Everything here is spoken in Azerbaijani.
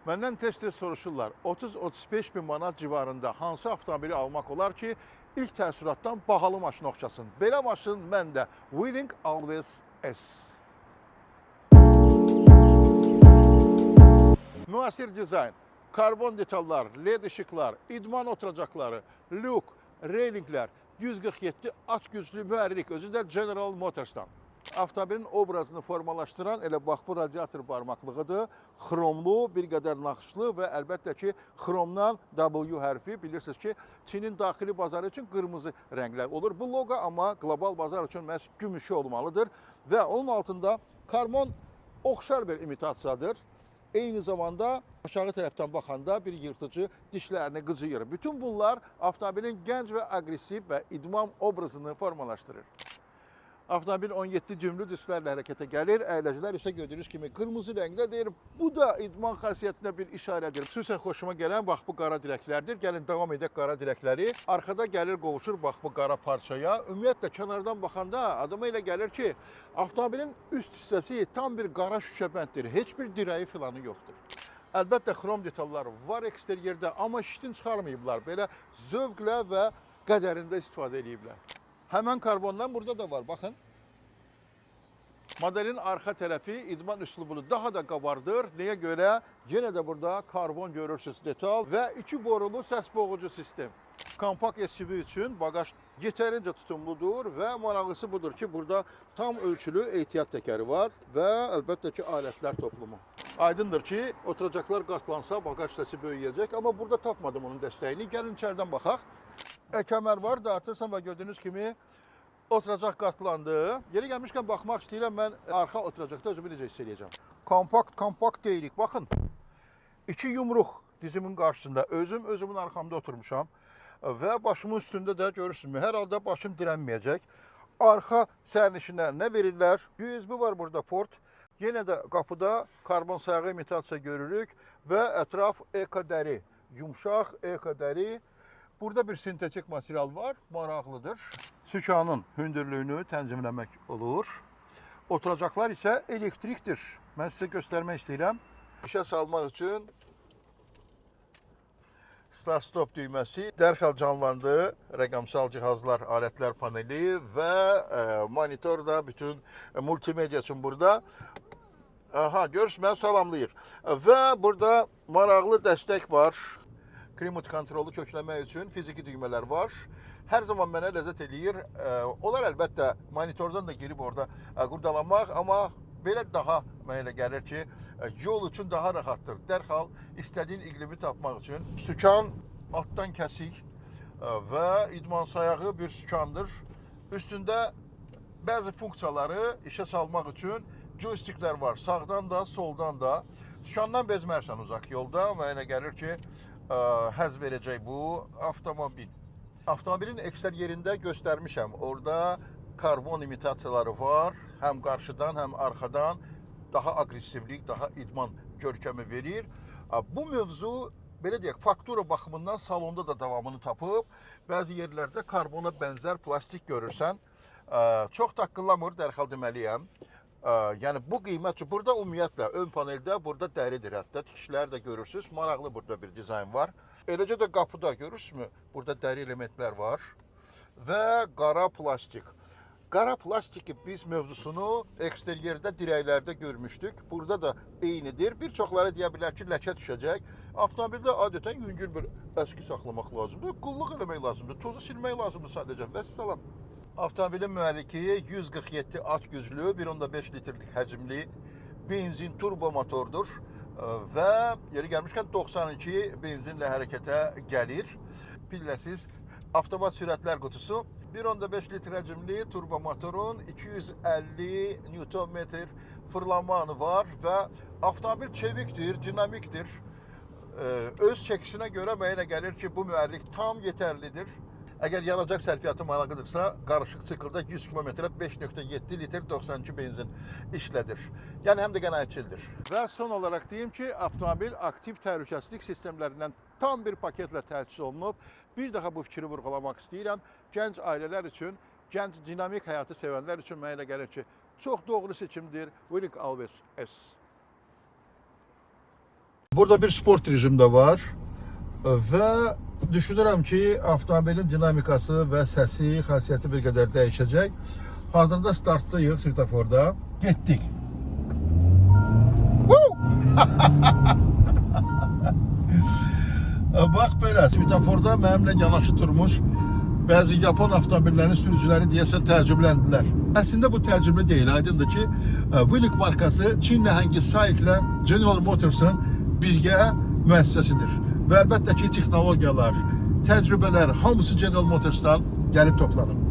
Məndən tez-tez soruşurlar, 30-35 bin manat civarında hansı avtomobili almaq olar ki, ilk təəssüratdan bahalı maşına oxşasın. Belə maşın məndə Winning Always S. Müasir dizayn, karbon detallar, LED ışıqlar, idman oturacaqları, lük, reylinglər, 147 at güclü mühərrik, özü də General Motors'dan. Avtomobilin obrazını formalaşdıran elə bax bu radiator barmaqlığıdır. Xromlu, bir qədər naxışlı və əlbəttə ki, xromdan W hərfi. Bilirsiniz ki, Çinin daxili bazarı üçün qırmızı rənglər olur. Bu loqo amma qlobal bazar üçün məhz gümüşü olmalıdır. Və onun altında karbon oxşar bir imitasiyadır. Eyni zamanda aşağı tərəfdən baxanda bir yırtıcı dişlərini qıcıyır. Bütün bunlar avtomobilin gənc və aqressiv və idman obrazını formalaşdırır. Avtomobil 17 düymlü disklərlə hərəkətə gəlir, əyləcilər isə gördüyünüz kimi qırmızı rəngdədir. Bu da idman xasiyyətinə bir işarədir. Xüsusən xoşuma gələn bax bu qara dirəklərdir. Gəlin davam edək qara dirəkləri. Arxada gəlir qovuşur bax bu qara parçaya. Ümumiyyətlə kənardan baxanda adama elə gəlir ki, avtomobilin üst hissəsi tam bir qara şüşəbənddir. Heç bir dirəyi filanı yoxdur. Əlbəttə xrom detallar var eksteryerdə, amma şitin çıxarmayıblar. Belə zövqlə və qədərində istifadə ediblər. Həmən karbondan burada da var, baxın. Modelin arxa tərəfi idman üslubunu daha da qabardır. Nəyə görə? Yenə də burada karbon görürsünüz detal və 2 borulu səs boğucu sistem. Kompakt SUV üçün bagaj yetərincə tutumludur və maraqlısı budur ki, burada tam ölçülü ehtiyat təkəri var və əlbəttə ki, alətlər toplumu. Aydındır ki, oturacaqlar qatlansa bagaj səsi böyüyəcək, amma burada tapmadım onun dəstəyini. Gəlin içərdən baxaq. Kəmər var, dartırsan və gördüyünüz kimi oturacaq qatlandı. Yeri gəlmişkən baxmaq istəyirəm, mən arxa oturacaqda özümü necə hiss edəcəm. Kompakt deyirik, baxın. 2 yumruq dizimin qarşısında, özümün arxamda oturmuşam və başımın üstündə də görürsünüz, hər halda başım dirənməyəcək. Arxa sərnişinlərinə verirlər. USB var burada port. Yenə də qapıda karbon sayağı imitasiya görürük və ətraf eko-dəri, yumşaq eko-dəri. Burada bir sintetik material var, maraqlıdır. Sükanın hündürlüyünü tənzimləmək olur. Oturacaqlar isə elektrikdir. Mən sizə göstərmək istəyirəm. İşə salmaq üçün start-stop düyməsi dərhal canlandı. Rəqəmsal cihazlar, alətlər paneli və monitor da bütün multimedia üçün burada. Aha, görürsünüz, məni salamlayır. Və burada maraqlı dəstək var. Klimat kontrolu kökləmək üçün fiziki düymələr var. Hər zaman mənə ləzzət eləyir. Onlar əlbəttə monitordan da girib orada qurdalanmaq, amma belə daha mənə elə gəlir ki, yol üçün daha rahatdır. Dərhal istədiyin iqlimi tapmaq üçün. Sükan altdan kəsik və idman sayağı bir sükandır. Üstündə bəzi funksiyaları işə salmaq üçün joysticklər var. Sağdan da, soldan da. Sükandan bezmərsən uzaq yolda. Mənə elə gəlir ki, həzz verəcək bu avtomobil. Avtomobilin eksteryerində göstərmişəm. Orada karbon imitasiyaları var. Həm qarşıdan, həm arxadan daha aqressivlik, daha idman görkəmi verir. Bu mövzu, belə deyək, faktura baxımından salonda da davamını tapıb. Bəzi yerlərdə karbona bənzər plastik görürsən. Çox taqqıllamır, dərhal deməliyəm. Yəni bu qiymət üçün, burada ümumiyyətlə ön paneldə burada dəridir, hətta tikişlər də görürsünüz, maraqlı burada bir dizayn var. Eləcə də qapıda görürsünüzmü, burada dəri elementlər var və qara plastik. Qara plastiki biz mövzusunu eksteryerdə, dirəklərdə görmüşdük. Burada da eynidir. Bir çoxları deyə bilər ki, ləkə düşəcək. Avtomobildə adətən yüngül bir əski saxlamaq lazımdır, qulluq eləmək lazımdır, tozu silmək lazımdır sadəcə. Vəssalam. Avtomobilin mühərriki 147 at güclü, 1.5 litrlik həcmli benzin turbo motordur və yeri gəlmişkən 92 benzinlə hərəkətə gəlir. Pilləsiz avtomat sürətlər qutusu 1.5 litr həcmli turbo motorun 250 Nm fırlanma anı var və avtomobil çevikdir, dinamikdir. Öz çəkişinə görə mənə gəlir ki, bu mühərrik tam yetərlidir. Əgər yanacaq sərfiyyatı maraqlıdırsa, qarışıq siklda 100 km 5.7 litr 92 benzin işlədir. Yəni həm də qənaətçildir. Və son olaraq deyim ki, avtomobil aktiv təhlükəsizlik sistemlərindən tam bir paketlə təchiz olunub. Bir daha bu fikri vurğulamaq istəyirəm. Gənc ailələr üçün, gənc dinamik həyatı sevənlər üçün mənə elə gəlir ki, çox doğru seçimdir Winning Always S. Burada bir sport rejim də var və düşünürəm ki, avtomobilin dinamikası və səsi, xasiyyəti bir qədər dəyişəcək. Hazırda startdayıq svetoforda. Getdik. Bax belə, svetoforda mənimlə yanaşı durmuş bəzi Yapon avtomobillərinin sürücüləri deyəsən təəccübləndilər. Əslində bu təəccüblü deyil, aydındır ki, Willink markası Çin nəhəngi SAIC-lə General Motors-un birgə müəssisəsidir. Və əlbəttə ki, texnologiyalar, təcrübələr hamısı General Motors-dan gəlib toplanıb.